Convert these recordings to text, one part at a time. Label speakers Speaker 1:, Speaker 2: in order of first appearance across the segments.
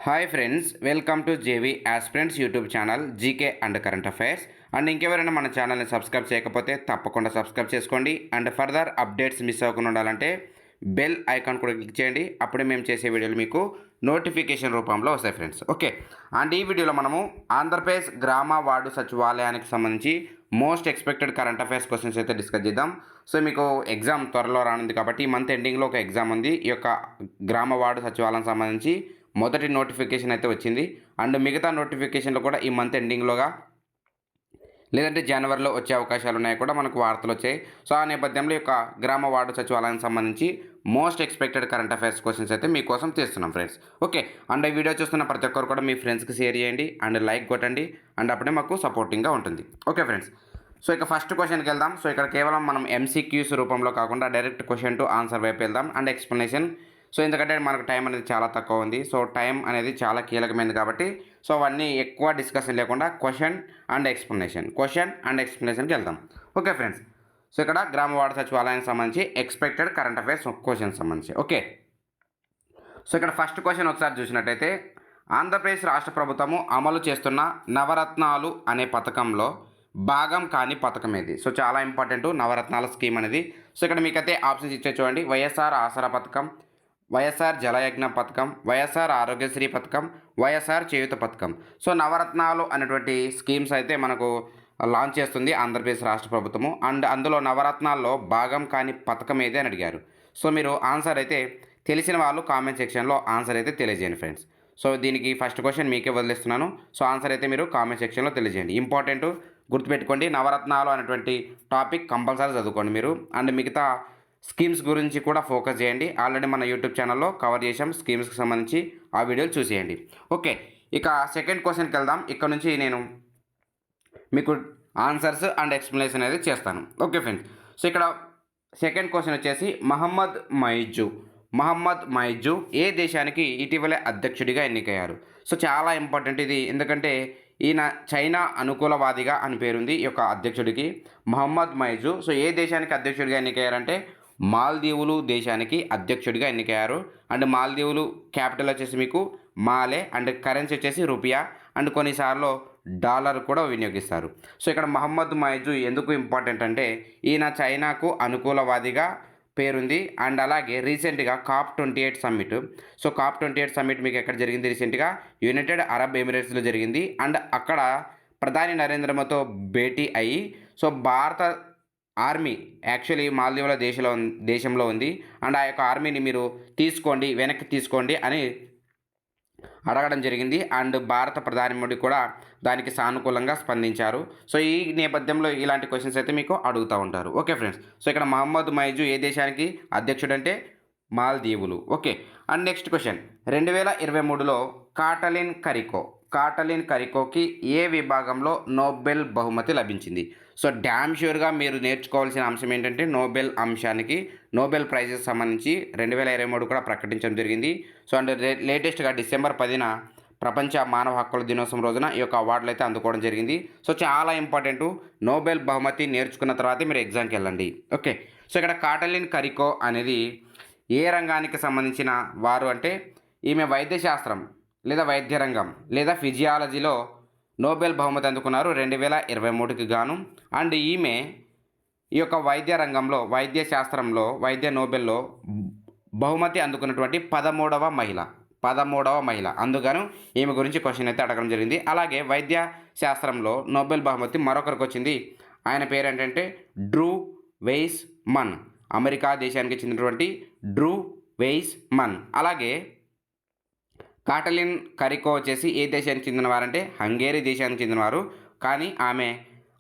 Speaker 1: Hi friends, welcome to JV aspirants YouTube channel GK and current affairs. And ఇంకెవరైనా మన ఛానల్ని subscribe చేయకపోతే తప్పకుండా సబ్స్క్రైబ్ చేసుకోండి. అండ్ ఫర్దర్ అప్డేట్స్ మిస్ అవ్వకుండా ఉండాలంటే బెల్ ఐకాన్ కూడా క్లిక్ చేయండి. అప్పుడే మేము చేసే వీడియోలు మీకు నోటిఫికేషన్ రూపంలో వస్తాయి ఫ్రెండ్స్. ఓకే, అండ్ ఈ వీడియోలో మనము ఆంధ్రప్రదేశ్ గ్రామ వార్డు సచివాలయానికి సంబంధించి most expected current affairs questions అయితే డిస్కస్ చేద్దాం. సో మీకు ఎగ్జామ్ త్వరలో రానుంది కాబట్టి ఈ మంత్ ఎండింగ్లో ఒక ఎగ్జామ్ ఉంది. ఈ యొక్క గ్రామ వార్డు సచివాలయం సంబంధించి మొదటి నోటిఫికేషన్ అయితే వచ్చింది. అండ్ మిగతా నోటిఫికేషన్లు కూడా ఈ మంత్ ఎండింగ్లోగా లేదంటే జనవరిలో వచ్చే అవకాశాలు ఉన్నాయి కూడా మనకు వార్తలు వచ్చాయి. సో ఆ నేపథ్యంలో ఈ యొక్క గ్రామ వార్డు సచివాలయానికి సంబంధించి most expected current affairs questions అయితే మీకోసం తీస్తున్నాం ఫ్రెండ్స్. ఓకే, అండ్ ఈ వీడియో చూస్తున్న ప్రతి ఒక్కరు కూడా మీ ఫ్రెండ్స్కి షేర్ చేయండి అండ్ లైక్ కొట్టండి. అండ్ అప్పుడే మాకు సపోర్టింగ్గా ఉంటుంది. ఓకే ఫ్రెండ్స్, సో ఇక ఫస్ట్ క్వశ్చన్కి వెళ్దాం. సో ఇక్కడ కేవలం మనం ఎంసీక్యూస్ రూపంలో కాకుండా డైరెక్ట్ క్వశ్చన్ టు ఆన్సర్ వైపు వెళ్దాం అండ్ ఎక్స్ప్లెనేషన్. సో ఎందుకంటే మనకు టైం అనేది చాలా తక్కువ ఉంది. సో టైం అనేది చాలా కీలకమైనది కాబట్టి సో అవన్నీ ఎక్కువ డిస్కషన్ లేకుండా క్వశ్చన్ అండ్ ఎక్స్ప్లెనేషన్కి వెళ్దాం. ఓకే ఫ్రెండ్స్, సో ఇక్కడ గ్రామ వార్డు సచివాలయానికి సంబంధించి ఎక్స్పెక్టెడ్ కరెంట్ అఫైర్స్ క్వశ్చన్స్ సంబంధించి. ఓకే, సో ఇక్కడ ఫస్ట్ క్వశ్చన్ ఒకసారి చూసినట్టయితే, ఆంధ్రప్రదేశ్ రాష్ట్ర ప్రభుత్వము అమలు చేస్తున్న నవరత్నాలు అనే పథకంలో భాగం కాని పథకం ఏది? సో చాలా ఇంపార్టెంట్ నవరత్నాల స్కీమ్ అనేది. సో ఇక్కడ మీకైతే ఆప్షన్స్ ఇచ్చే చూడండి. వైఎస్ఆర్ ఆసరా పథకం, వైఎస్ఆర్ జలయజ్ఞ పథకం, వైఎస్ఆర్ ఆరోగ్యశ్రీ పథకం, వైఎస్ఆర్ చేయూత పథకం. సో నవరత్నాలు అనేటువంటి స్కీమ్స్ అయితే మనకు లాంచ్ చేస్తుంది ఆంధ్రప్రదేశ్ రాష్ట్ర ప్రభుత్వము. అండ్ అందులో నవరత్నాల్లో భాగం కాని పథకం ఏది అని అడిగారు. సో మీరు ఆన్సర్ అయితే తెలిసిన వాళ్ళు కామెంట్ సెక్షన్లో ఆన్సర్ అయితే తెలియజేయండి ఫ్రెండ్స్. సో దీనికి ఫస్ట్ క్వశ్చన్ మీకే వదిలేస్తున్నాను. సో ఆన్సర్ అయితే మీరు కామెంట్ సెక్షన్లో తెలియజేయండి. ఇంపార్టెంట్ గుర్తుపెట్టుకోండి, నవరత్నాలు అనేటువంటి టాపిక్ కంపల్సరీ చదువుకోండి మీరు. అండ్ మిగతా స్కీమ్స్ గురించి కూడా ఫోకస్ చేయండి. ఆల్రెడీ మన యూట్యూబ్ ఛానల్లో కవర్ చేసాం స్కీమ్స్కి సంబంధించి, ఆ వీడియోలు చూసేయండి. ఓకే, ఇక సెకండ్ క్వశ్చన్కి వెళ్దాం. ఇక్కడ నుంచి నేను మీకు ఆన్సర్స్ అండ్ ఎక్స్ప్లెనేషన్ అనేది చేస్తాను. ఓకే ఫ్రెండ్స్, సో ఇక్కడ సెకండ్ క్వశ్చన్ వచ్చేసి మహమ్మద్ మైజు ఏ దేశానికి ఇటీవలే అధ్యక్షుడిగా ఎన్నికయ్యారు? సో చాలా ఇంపార్టెంట్ ఇది, ఎందుకంటే ఈయన చైనా అనుకూలవాదిగా అని పేరుంది ఈ యొక్క అధ్యక్షుడికి, మహమ్మద్ మైజు. సో ఏ దేశానికి అధ్యక్షుడిగా ఎన్నికయ్యారంటే మాల్దీవులు దేశానికి అధ్యక్షుడిగా ఎన్నికయ్యారు. అండ్ మాల్దీవులు క్యాపిటల్ వచ్చేసి మీకు మాలే, అండ్ కరెన్సీ వచ్చేసి రూపియా, అండ్ కొన్నిసార్లు డాలర్ కూడా వినియోగిస్తారు. సో ఇక్కడ మహమ్మద్ మైజు ఎందుకు ఇంపార్టెంట్ అంటే ఈయన చైనాకు అనుకూలవాదిగా పేరుంది. అండ్ అలాగే రీసెంట్గా COP28 summit. So COP28 summit మీకు ఎక్కడ జరిగింది? రీసెంట్గా యునైటెడ్ అరబ్ ఎమిరేట్స్లో జరిగింది. అండ్ అక్కడ ప్రధాని నరేంద్ర మోదీతో భేటీ అయ్యి సో భారత ఆర్మీ యాక్చువల్లీ మాల్దీవుల దేశంలో ఉంది. అండ్ ఆ యొక్క ఆర్మీని మీరు వెనక్కి తీసుకోండి అని అడగడం జరిగింది. అండ్ భారత ప్రధాని మోడీ కూడా దానికి సానుకూలంగా స్పందించారు. సో ఈ నేపథ్యంలో ఇలాంటి క్వశ్చన్స్ అయితే మీకు అడుగుతూ ఉంటారు. ఓకే ఫ్రెండ్స్, సో ఇక్కడ మహమ్మద్ మైజు ఏ దేశానికి అధ్యక్షుడు అంటే మాల్దీవులు. ఓకే, అండ్ నెక్స్ట్ క్వశ్చన్, 2023లో కాటలిన్ కరికోకి ఏ విభాగంలో నోబెల్ బహుమతి లభించింది? సో డ్యామ్ ష్యూర్గా మీరు నేర్చుకోవాల్సిన అంశం ఏంటంటే నోబెల్ ప్రైజెస్ సంబంధించి 2023 కూడా ప్రకటించడం జరిగింది. సో అండ్ లేటెస్ట్గా డిసెంబర్ 10న ప్రపంచ మానవ హక్కుల దినోత్సవం రోజున ఈ యొక్క అవార్డులు అయితే అందుకోవడం జరిగింది. సో చాలా ఇంపార్టెంట్, నోబెల్ బహుమతి నేర్చుకున్న తర్వాతే మీరు ఎగ్జామ్కి వెళ్ళండి. ఓకే, సో ఇక్కడ కాటలిన్ కరికో అనేది ఏ రంగానికి సంబంధించిన వారు అంటే ఈమె వైద్యశాస్త్రం లేదా వైద్య రంగం లేదా ఫిజియాలజీలో నోబెల్ బహుమతి అందుకున్నారు 2023కి గాను. అండ్ ఈమె ఈ యొక్క వైద్య రంగంలో వైద్య శాస్త్రంలో వైద్య నోబెల్లో బహుమతి అందుకున్నటువంటి 13వ మహిళ. అందుకను ఈమె గురించి క్వశ్చన్ అయితే అడగడం జరిగింది. అలాగే వైద్య శాస్త్రంలో నోబెల్ బహుమతి మరొకరికి వచ్చింది. ఆయన పేరు ఏంటంటే డ్రూ వెయిస్మన్, అమెరికా దేశానికి చెందినటువంటి డ్రూ వెయిస్మన్. అలాగే కాటలిన్ కరికో వచ్చేసి ఏ దేశానికి చెందినవారంటే హంగేరీ దేశానికి చెందినవారు, కానీ ఆమె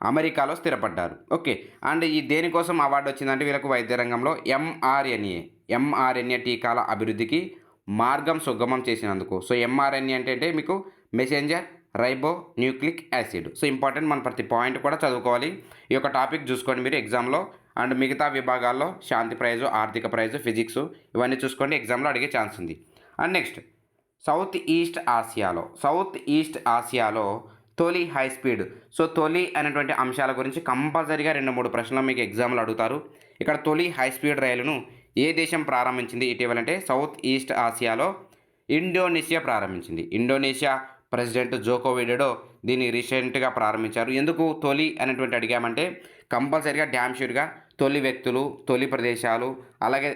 Speaker 1: అమెరికాలో స్థిరపడ్డారు. ఓకే, అండ్ ఈ దేనికోసం అవార్డు వచ్చిందంటే వీళ్ళకు వైద్య రంగంలో ఎంఆర్ఎన్ఏ టీకాల అభివృద్ధికి మార్గం సుగమం చేసినందుకు. సో ఎంఆర్ఎన్ఏ అంటే మీకు messenger ribonucleic acid. So important, మన ప్రతి పాయింట్ కూడా చదువుకోవాలి. ఈ యొక్క టాపిక్ చూసుకోండి మీరు ఎగ్జామ్లో. అండ్ మిగతా విభాగాల్లో శాంతి ప్రైజు, ఆర్థిక ప్రైజు, ఫిజిక్స్ ఇవన్నీ చూసుకోండి, ఎగ్జామ్లో అడిగే ఛాన్స్ ఉంది. అండ్ నెక్స్ట్ సౌత్ ఈస్ట్ ఆసియాలో తొలి హై స్పీడ్. సో తొలి అనేటువంటి అంశాల గురించి కంపల్సరీగా 2-3 ప్రశ్నలు మీకు ఎగ్జామ్లో అడుగుతారు. ఇక్కడ తొలి హై స్పీడ్ రైలును ఏ దేశం ప్రారంభించింది ఇటీవలంటే సౌత్ ఈస్ట్ ఆసియాలో ఇండోనేషియా ప్రారంభించింది. ఇండోనేషియా ప్రెసిడెంట్ జోకో విడోడో దీన్ని రీసెంట్గా ప్రారంభించారు. ఎందుకు తొలి అనేటువంటి అడిగామంటే కంపల్సరిగా డ్యామ్ ష్యూర్గా తొలి వ్యక్తులు, తొలి ప్రదేశాలు, అలాగే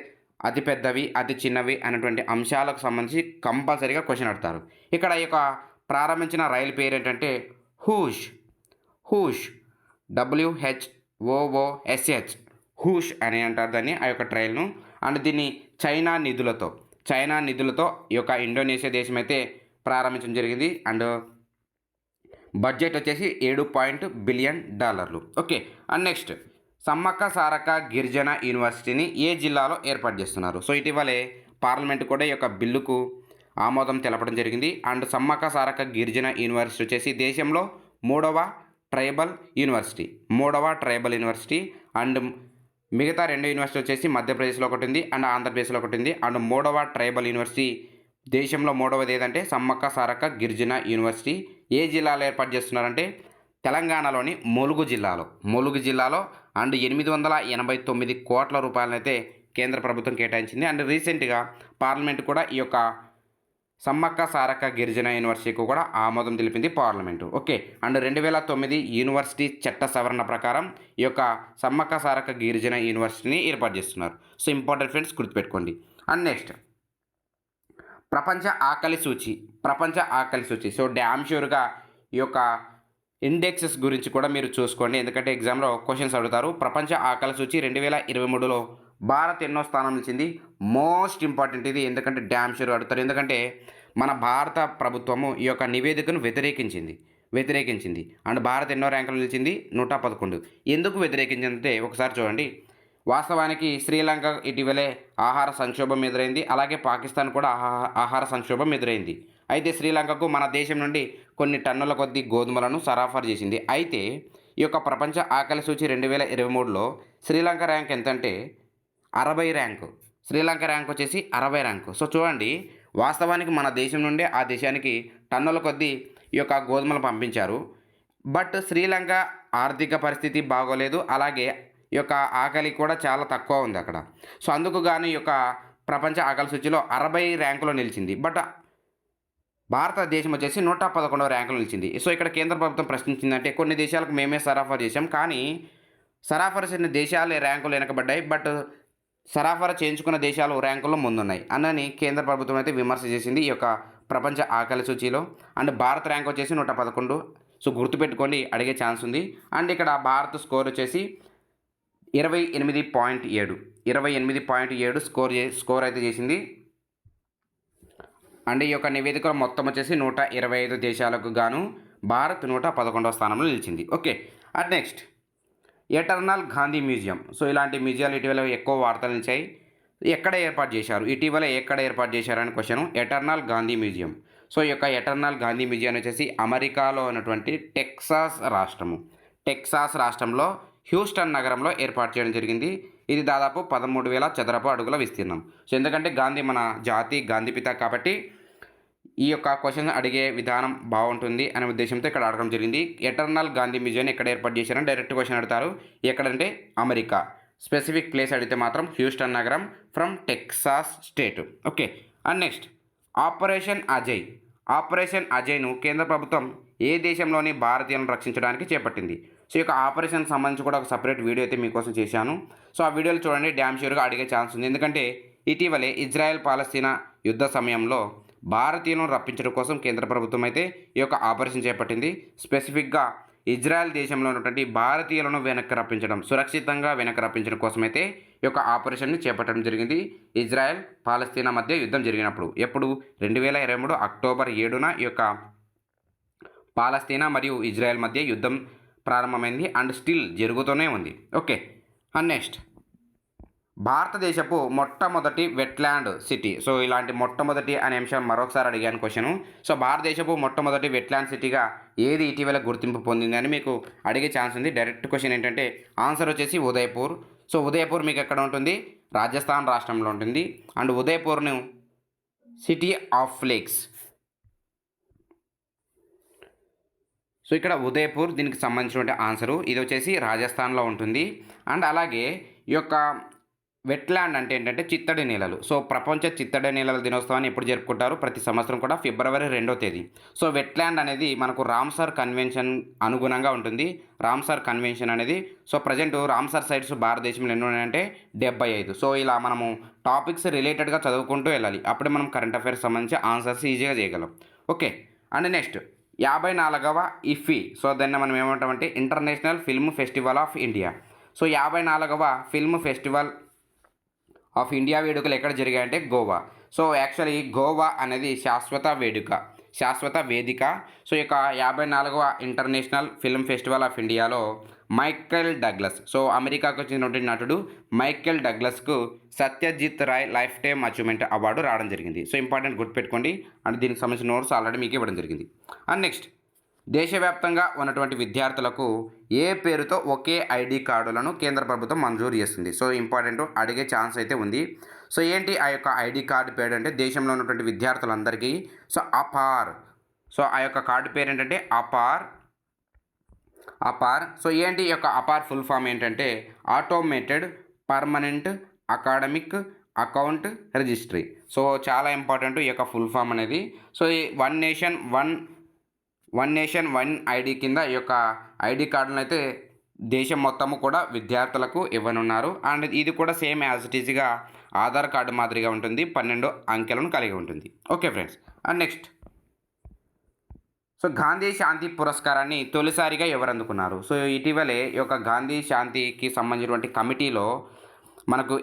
Speaker 1: అతి పెద్దవి, అతి చిన్నవి అనేటువంటి అంశాలకు సంబంధించి కంపల్సరిగా క్వశ్చన్ అడుగుతారు. ఇక్కడ ఈ యొక్క ప్రారంభించిన రైలు పేరు ఏంటంటే హూష్. హూష్ WHOOSH హూష్ అని అంటారు దాన్ని, ఆ యొక్క ట్రైల్ను. అండ్ దీన్ని చైనా నిధులతో ఈ యొక్క ఇండోనేషియా దేశం అయితే ప్రారంభించడం జరిగింది. అండ్ బడ్జెట్ వచ్చేసి $7 billion. Okay. And next Sammakka Sarakka గిరిజన యూనివర్సిటీని ఏ జిల్లాలో ఏర్పాటు చేస్తున్నారు? సో ఇటీవలే పార్లమెంట్ కూడా ఈ యొక్క బిల్లుకు ఆమోదం తెలపడం జరిగింది. అండ్ సమ్మక్క సారక్క గిరిజన యూనివర్సిటీ వచ్చేసి దేశంలో మూడవ ట్రైబల్ యూనివర్సిటీ. అండ్ మిగతా 2 యూనివర్సిటీ వచ్చేసి మధ్యప్రదేశ్లో ఒకటి ఉంది అండ్ ఆంధ్రప్రదేశ్లో ఒకటి ఉంది. అండ్ మూడవ ట్రైబల్ యూనివర్సిటీ దేశంలో మూడవది ఏదంటే సమ్మక్క సారక్క గిరిజన యూనివర్సిటీ ఏ జిల్లాలో ఏర్పాటు చేస్తున్నారంటే తెలంగాణలోని ములుగు జిల్లాలో అండ్ 889 కోట్ల రూపాయలనైతే కేంద్ర ప్రభుత్వం కేటాయించింది. అండ్ రీసెంట్గా పార్లమెంట్ కూడా ఈ యొక్క సమ్మక్క సారక్క గిరిజన యూనివర్సిటీకి కూడా ఆమోదం తెలిపింది పార్లమెంటు. ఓకే. అండ్ 2009 యూనివర్సిటీ చట్ట సవరణ ప్రకారం ఈ యొక్క సమ్మక్క సారక్క గిరిజన యూనివర్సిటీని ఏర్పాటు చేస్తున్నారు. సో ఇంపార్టెంట్ ఫ్రెండ్స్, గుర్తుపెట్టుకోండి. అండ్ నెక్స్ట్ ప్రపంచ ఆకలి సూచి. సో డ్యామ్ ష్యూర్గా ఈ యొక్క ఇండెక్సెస్ గురించి కూడా మీరు చూసుకోండి, ఎందుకంటే ఎగ్జామ్లో క్వశ్చన్స్ అడుగుతారు. ప్రపంచ ఆకలి సూచి 2023లో భారత్ ఎన్నో స్థానం నిలిచింది? మోస్ట్ ఇంపార్టెంట్ ఇది, ఎందుకంటే డ్యామ్ షూర్ అడుగుతారు. ఎందుకంటే మన భారత ప్రభుత్వము ఈ యొక్క నివేదికను వ్యతిరేకించింది. అండ్ భారత్ ఎన్నో ర్యాంకులు నిలిచింది? 111. ఎందుకు వ్యతిరేకించిందంటే ఒకసారి చూడండి. వాస్తవానికి శ్రీలంక ఇటీవలే ఆహార సంక్షోభం ఎదురైంది, అలాగే పాకిస్తాన్ కూడా ఆహార సంక్షోభం ఎదురైంది. అయితే శ్రీలంకకు మన దేశం నుండి కొన్ని టన్నుల కొద్దీ గోధుమలను సరఫరా చేసింది. అయితే ఈ యొక్క ప్రపంచ ఆకలి సూచి 2023లో శ్రీలంక ర్యాంక్ ఎంతంటే 60 ర్యాంకు. శ్రీలంక ర్యాంక్ వచ్చేసి 60 ర్యాంకు. సో చూడండి, వాస్తవానికి మన దేశం నుండే ఆ దేశానికి టన్నుల కొద్దీ ఈ యొక్క గోధుమలు పంపించారు. బట్ శ్రీలంక ఆర్థిక పరిస్థితి బాగోలేదు, అలాగే ఈ యొక్క ఆకలి కూడా చాలా తక్కువ ఉంది అక్కడ. సో అందుకు గాను ఈ యొక్క ప్రపంచ ఆకలి సూచిలో 60 ర్యాంకులో నిలిచింది. బట్ భారతదేశం వచ్చేసి 111వ ర్యాంకులో నిలిచింది. సో ఇక్కడ కేంద్ర ప్రభుత్వం ప్రశ్నించిందంటే కొన్ని దేశాలకు మేమే సరఫరా చేశాం, కానీ సరఫరా చేసిన దేశాలే ర్యాంకులు వెనకబడ్డాయి, బట్ సరఫరా చేయించుకున్న దేశాలు ర్యాంకుల్లో ముందున్నాయి అన్నని కేంద్ర ప్రభుత్వం అయితే విమర్శ చేసింది ఈ యొక్క ప్రపంచ ఆకలి సూచీలో. అండ్ భారత్ ర్యాంక్ వచ్చేసి 111. సో గుర్తుపెట్టుకోండి, అడిగే ఛాన్స్ ఉంది. అండ్ ఇక్కడ భారత్ స్కోర్ వచ్చేసి 28.7 స్కోర్ అయితే చేసింది. అండ్ ఈ యొక్క నివేదికలో మొత్తం వచ్చేసి 125 దేశాలకు గాను భారత్ 111వ స్థానంలో నిలిచింది. Okay. And next eternal Gandhi museum. So ఇలాంటి మ్యూజియాలు ఇటీవల ఎక్కువ వార్తలు నిలిచాయి. ఎక్కడ ఏర్పాటు చేశారు అని question. Eternal Gandhi museum. So ఈ యొక్క ఎటర్నల్ గాంధీ మ్యూజియం వచ్చేసి అమెరికాలో ఉన్నటువంటి టెక్సాస్ రాష్ట్రంలో హ్యూస్టన్ నగరంలో ఏర్పాటు చేయడం జరిగింది. ఇది దాదాపు 13,000 చదరపు అడుగుల విస్తీర్ణం. సో ఎందుకంటే గాంధీ మన జాతి గాంధీపిత కాబట్టి ఈ యొక్క క్వశ్చన్ అడిగే విధానం బాగుంటుంది అనే ఉద్దేశంతో ఇక్కడ అడగడం జరిగింది. ఎటర్నల్ గాంధీ మ్యూజియం ఎక్కడ ఏర్పాటు చేశారని డైరెక్ట్ క్వశ్చన్ అడుగుతారు. ఎక్కడంటే అమెరికా. స్పెసిఫిక్ ప్లేస్ అడిగితే మాత్రం హ్యూస్టన్ నగరం from Texas state. Okay. And next operation అజయ్ను కేంద్ర ప్రభుత్వం ఏ దేశంలోని భారతీయులను రక్షించడానికి చేపట్టింది? సో ఈ యొక్క ఆపరేషన్ సంబంధించి కూడా ఒక సపరేట్ వీడియో అయితే మీకోసం చేశాను. సో ఆ వీడియోలో చూడండి, డ్యామ్ ష్యూర్గా అడిగే ఛాన్స్ ఉంది. ఎందుకంటే ఇటీవలే ఇజ్రాయెల్ పాలస్తీనా యుద్ధ సమయంలో భారతీయులను రప్పించడం కోసం కేంద్ర ప్రభుత్వం అయితే ఈ యొక్క ఆపరేషన్ చేపట్టింది. స్పెసిఫిక్గా ఇజ్రాయెల్ దేశంలో ఉన్నటువంటి భారతీయులను సురక్షితంగా వెనక్కి రప్పించడం కోసం అయితే ఈ యొక్క ఆపరేషన్ని చేపట్టడం జరిగింది. ఇజ్రాయెల్ పాలస్తీనా మధ్య యుద్ధం జరిగినప్పుడు ఎప్పుడు 2023 అక్టోబర్ 7న ఈ యొక్క పాలస్తీనా మరియు ఇజ్రాయెల్ మధ్య యుద్ధం ప్రారంభమైంది అండ్ స్టిల్ జరుగుతూనే ఉంది. ఓకే. అండ్ నెక్స్ట్ భారతదేశపు మొట్టమొదటి వెట్లాండ్ సిటీ. సో ఇలాంటి మొట్టమొదటి అనే అంశం మరొకసారి అడిగాను క్వశ్చను. సో భారతదేశపు మొట్టమొదటి వెట్లాండ్ సిటీగా ఏది ఇటీవల గుర్తింపు పొందింది అని మీకు అడిగే ఛాన్స్ ఉంది. డైరెక్ట్ క్వశ్చన్ ఏంటంటే ఆన్సర్ వచ్చేసి ఉదయపూర్. సో ఉదయపూర్ మీకు ఎక్కడ ఉంటుంది? రాజస్థాన్ రాష్ట్రంలో ఉంటుంది. అండ్ ఉదయపూర్ను సిటీ ఆఫ్ లేక్స్. సో ఇక్కడ ఉదయపూర్ దీనికి సంబంధించినటువంటి ఆన్సరు. ఇది వచ్చేసి రాజస్థాన్లో ఉంటుంది. అండ్ అలాగే ఈ యొక్క వెట్లాండ్ అంటే ఏంటంటే చిత్తడి నేలలు. సో, ప్రపంచ చిత్తడి నేలల దినోత్సవాన్ని ఎప్పుడు జరుపుకుంటారు? ప్రతి సంవత్సరం కూడా ఫిబ్రవరి 2వ తేదీ. సో, వెట్లాండ్ అనేది మనకు రామ్‌సర్ కన్వెన్షన్ అనుగుణంగా ఉంటుంది. రామ్‌సర్ కన్వెన్షన్ అనేది సో, ప్రెజెంట్ రామ్‌సర్ సైట్స్ భారతదేశంలో ఎన్నున్నాయంటే 75. సో, ఇలా మనము టాపిక్స్ రిలేటెడ్‌గా చదువుకుంటూ వెళ్ళాలి. అప్పుడే మనం కరెంట్ అఫైర్స్ సంబంధించి ఆన్సర్స్ ఈజీగా చేయగలం. ఓకే. అండ్ నెక్స్ట్ 54వ ఇఫ్ఫీ. సో, దాన్ని మనం ఏమంటామంటే international film festival of India. So, 54వ ఫిల్మ్ ఫెస్టివల్ ఆఫ్ ఇండియా వేడుకలు ఎక్కడ జరిగాయంటే గోవా. సో, యాక్చువల్లీ గోవా అనేది శాశ్వత వేదిక. సో, ఈ యొక్క 54వ ఇంటర్నేషనల్ ఫిల్మ్ ఫెస్టివల్ ఆఫ్ ఇండియాలో మైకేల్ డగ్లస్, సో, అమెరికాకు చెందినటువంటి నటుడు మైకేల్ డగ్లస్‌కు Satyajit Ray lifetime achievement award రావడం జరిగింది. సో, ఇంపార్టెంట్ గుర్తుపెట్టుకోండి. అండ్ దీనికి సంబంధించిన నోట్స్ ఆల్రెడీ మీకు ఇవ్వడం జరిగింది. అండ్ నెక్స్ట్ దేశవ్యాప్తంగా ఉన్నటువంటి విద్యార్థులకు ఏ పేరుతో ఒకే ఐడి కార్డులను కేంద్ర ప్రభుత్వం మంజూరు చేస్తుంది. సో, ఇంపార్టెంట్ అడిగే ఛాన్స్ అయితే ఉంది. సో, ఏంటి ఆ యొక్క ఐడి కార్డు పేరు అంటే దేశంలో ఉన్నటువంటి విద్యార్థులందరికీ సో అపార్. సో, ఆ యొక్క కార్డు పేరు ఏంటంటే అపార్. సో, ఏంటి ఈ యొక్క అపార్ ఫుల్ ఫామ్ ఏంటంటే automated permanent academic account registry. So, చాలా ఇంపార్టెంట్ ఈ యొక్క ఫుల్ ఫామ్ అనేది. సో, ఈ వన్ నేషన్ వన్ ఐడి కింద ఈ యొక్క ఐడి కార్డులను అయితే దేశం మొత్తము కూడా విద్యార్థులకు ఇవ్వనున్నారు. అండ్ ఇది కూడా సేమ్ యాజ్ ఇట్ ఈజ్గా ఆధార్ కార్డు మాదిరిగా ఉంటుంది. 12 అంకెలను కలిగి ఉంటుంది. Okay friends. And next so, Gandhi శాంతి పురస్కారాన్ని తొలిసారిగా ఎవరు అందుకున్నారు? సో, ఇటీవలే ఈ యొక్క గాంధీ శాంతికి సంబంధించినటువంటి కమిటీలో మనకు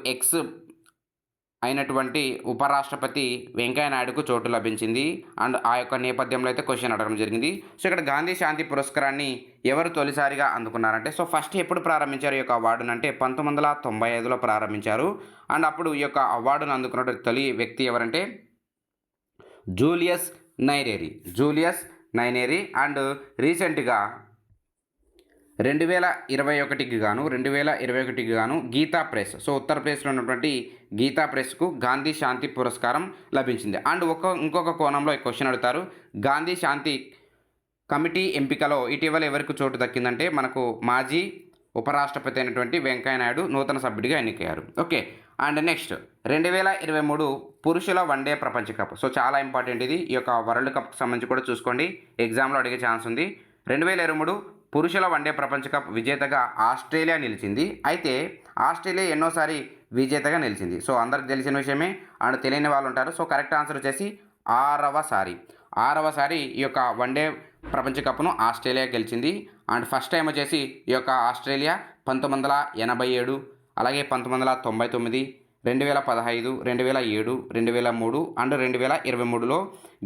Speaker 1: అయినటువంటి ఉపరాష్ట్రపతి వెంకయ్య నాయుడుకు చోటు లభించింది. అండ్ ఆ యొక్క నేపథ్యంలో అయితే క్వశ్చన్ అడగడం జరిగింది. సో, ఇక్కడ గాంధీ శాంతి పురస్కారాన్ని ఎవరు తొలిసారిగా అందుకున్నారంటే సో, ఫస్ట్ ఎప్పుడు ప్రారంభించారు ఈ యొక్క అవార్డును అంటే 1995లో ప్రారంభించారు. అండ్ అప్పుడు ఈ యొక్క అవార్డును అందుకున్న తొలి వ్యక్తి ఎవరంటే జూలియస్ నైరేరి. అండ్ రీసెంట్గా 2021కి గాను గీతా ప్రెస్, సో ఉత్తరప్రదేశ్లో ఉన్నటువంటి గీతా ప్రెస్కు గాంధీ శాంతి పురస్కారం లభించింది. అండ్ ఇంకొక కోణంలో ఈ క్వశ్చన్ అడుగుతారు, గాంధీ శాంతి కమిటీ ఎంపికలో ఇటీవల ఎవరికి చోటు దక్కిందంటే మనకు మాజీ ఉపరాష్ట్రపతి అయినటువంటి వెంకయ్య నాయుడు నూతన సభ్యుడిగా ఎన్నికయ్యారు. ఓకే. అండ్ నెక్స్ట్ 2023 పురుషుల వన్డే ప్రపంచ కప్. సో, చాలా ఇంపార్టెంట్ ఇది. ఈ యొక్క వరల్డ్ కప్కి సంబంధించి కూడా చూసుకోండి, ఎగ్జామ్లో అడిగే ఛాన్స్ ఉంది. 2023 పురుషుల వన్డే ప్రపంచ కప్ విజేతగా ఆస్ట్రేలియా నిలిచింది. అయితే ఆస్ట్రేలియా ఎన్నోసారి విజేతగా నిలిచింది. సో, అందరికి తెలిసిన విషయమే. అండ్ తెలియని వాళ్ళు ఉంటారు. సో, కరెక్ట్ ఆన్సర్ వచ్చేసి ఆరవసారి ఈ యొక్క వన్డే ప్రపంచ కప్ను ఆస్ట్రేలియా గెలిచింది. అండ్ ఫస్ట్ టైం వచ్చేసి ఈ యొక్క ఆస్ట్రేలియా 1987, అలాగే 1999, 2015, 2007, 2003 అండ్ 2023లో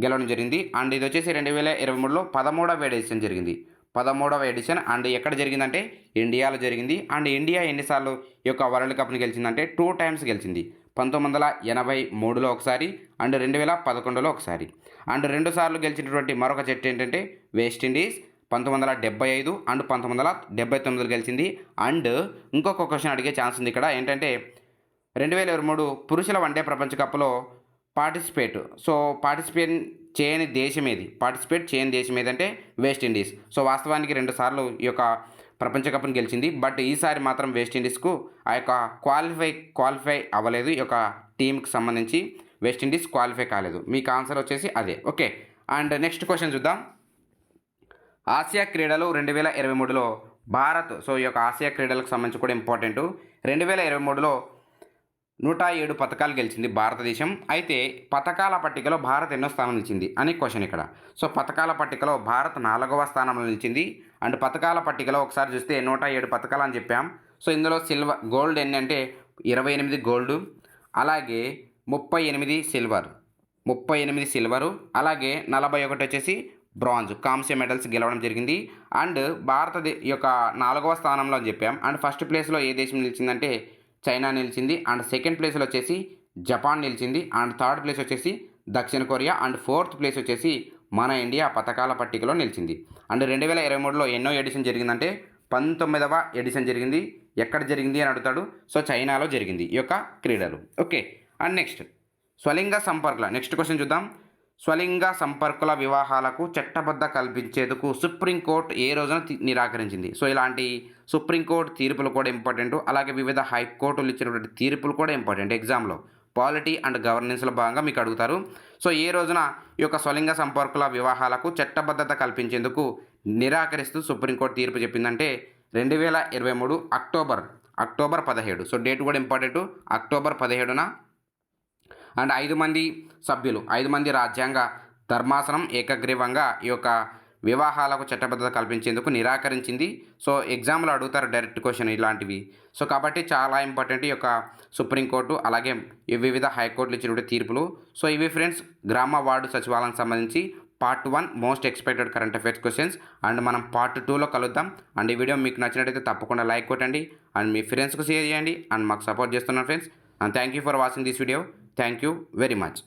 Speaker 1: గెలవడం జరిగింది. అండ్ ఇది వచ్చేసి 2023లో 13వ ఎడిషన్ జరిగింది. 13వ ఎడిషన్. అండ్ ఎక్కడ జరిగిందంటే ఇండియాలో జరిగింది. అండ్ ఇండియా ఎన్నిసార్లు ఈ యొక్క వరల్డ్ కప్ని గెలిచిందంటే 2 టైమ్స్ గెలిచింది. 1983లో ఒకసారి అండ్ 2011లో ఒకసారి. అండ్ 2 సార్లు గెలిచినటువంటి మరొక జట్టు ఏంటంటే వెస్టిండీస్ 1975 అండ్ 1979లో గెలిచింది. అండ్ ఇంకొక క్వశ్చన్ అడిగే ఛాన్స్ ఉంది ఇక్కడ ఏంటంటే 2023 పురుషుల వన్డే ప్రపంచ కప్లో పార్టిసిపేట్ చేయని దేశం ఏదంటే వెస్టిండీస్. సో, వాస్తవానికి 2 సార్లు ఈ యొక్క ప్రపంచ కప్ని గెలిచింది. బట్ ఈసారి మాత్రం వెస్టిండీస్కు ఆ యొక్క క్వాలిఫై అవ్వలేదు. ఈ యొక్క టీంకి సంబంధించి వెస్టిండీస్ క్వాలిఫై కాలేదు. మీకు ఆన్సర్ వచ్చేసి అదే. ఓకే. అండ్ నెక్స్ట్ క్వశ్చన్ చూద్దాం. ఆసియా క్రీడలు 2023లో భారత్. సో, ఈ యొక్క ఆసియా క్రీడలకు సంబంధించి కూడా ఇంపార్టెంట్. 2023లో 107 పథకాలు గెలిచింది భారతదేశం. అయితే పథకాల పట్టికలో భారత్ ఎన్నో స్థానం నిలిచింది అని క్వశ్చన్ ఇక్కడ. సో, పథకాల పట్టికలో భారత్ 4వ స్థానంలో నిలిచింది. అండ్ పథకాల పట్టికలో ఒకసారి చూస్తే 107 పథకాలు అని చెప్పాం. సో, ఇందులో గోల్డ్ ఎన్ని అంటే 28 గోల్డ్, అలాగే 38 సిల్వరు, అలాగే 41 వచ్చేసి బ్రాంజ్ కాంస్య మెడల్స్ గెలవడం జరిగింది. అండ్ ఈ యొక్క 4వ స్థానంలో అని చెప్పాం. అండ్ ఫస్ట్ ప్లేస్లో ఏ దేశం నిలిచిందంటే చైనా నిలిచింది. అండ్ సెకండ్ ప్లేస్లో వచ్చేసి జపాన్ నిలిచింది. అండ్ థర్డ్ ప్లేస్ వచ్చేసి దక్షిణ కొరియా. అండ్ ఫోర్త్ ప్లేస్ వచ్చేసి మన ఇండియా పథకాల పట్టికలో నిలిచింది. అండ్ 2023లో ఎన్నో ఎడిషన్ జరిగిందంటే 19వ ఎడిషన్ జరిగింది. ఎక్కడ జరిగింది అని అడుగుతాడు. సో, చైనాలో జరిగింది ఈ యొక్క క్రీడలు. ఓకే. అండ్ నెక్స్ట్ స్వలింగ సంపర్కుల నెక్స్ట్ క్వశ్చన్ చూద్దాం. స్వలింగ సంపర్కుల వివాహాలకు చట్టబద్ధ కల్పించేందుకు సుప్రీంకోర్టు ఏ రోజున నిరాకరించింది. సో ఇలాంటి సుప్రీంకోర్టు తీర్పులు కూడా ఇంపార్టెంట్. అలాగే వివిధ హైకోర్టులు ఇచ్చినటువంటి తీర్పులు కూడా ఇంపార్టెంట్. ఎగ్జామ్లో పాలిటీ అండ్ గవర్నెన్స్లో భాగంగా మీకు అడుగుతారు. సో ఏ రోజున ఈ యొక్క స్వలింగ సంపర్కుల వివాహాలకు చట్టబద్ధత కల్పించేందుకు నిరాకరిస్తూ సుప్రీంకోర్టు తీర్పు చెప్పిందంటే 2023 అక్టోబర్ 17. సో డేట్ కూడా ఇంపార్టెంట్. అక్టోబర్ 17న అండ్ 5 మంది రాజ్యాంగ ధర్మాసనం ఏకగ్రీవంగా ఈ యొక్క వివాహాలకు చట్టబద్ధత కల్పించేందుకు నిరాకరించింది. సో ఎగ్జామ్లో అడుగుతారు డైరెక్ట్ క్వశ్చన్ ఇలాంటివి. సో కాబట్టి చాలా ఇంపార్టెంట్ ఈ యొక్క సుప్రీంకోర్టు అలాగే వివిధ హైకోర్టులు ఇచ్చినటువంటి తీర్పులు. సో ఇవి ఫ్రెండ్స్ గ్రామ వార్డు సచివాలయానికి సంబంధించి part 1 most expected current affairs questions. And మనం పార్ట్ 2లో కలుద్దాం. అండ్ ఈ వీడియో మీకు నచ్చినట్టయితే తప్పకుండా లైక్ కొట్టండి అండ్ మీ ఫ్రెండ్స్కి షేర్ చేయండి అండ్ మాకు సపోర్ట్ చేస్తున్నాను friends. And thank you for watching this video. Thank you very much.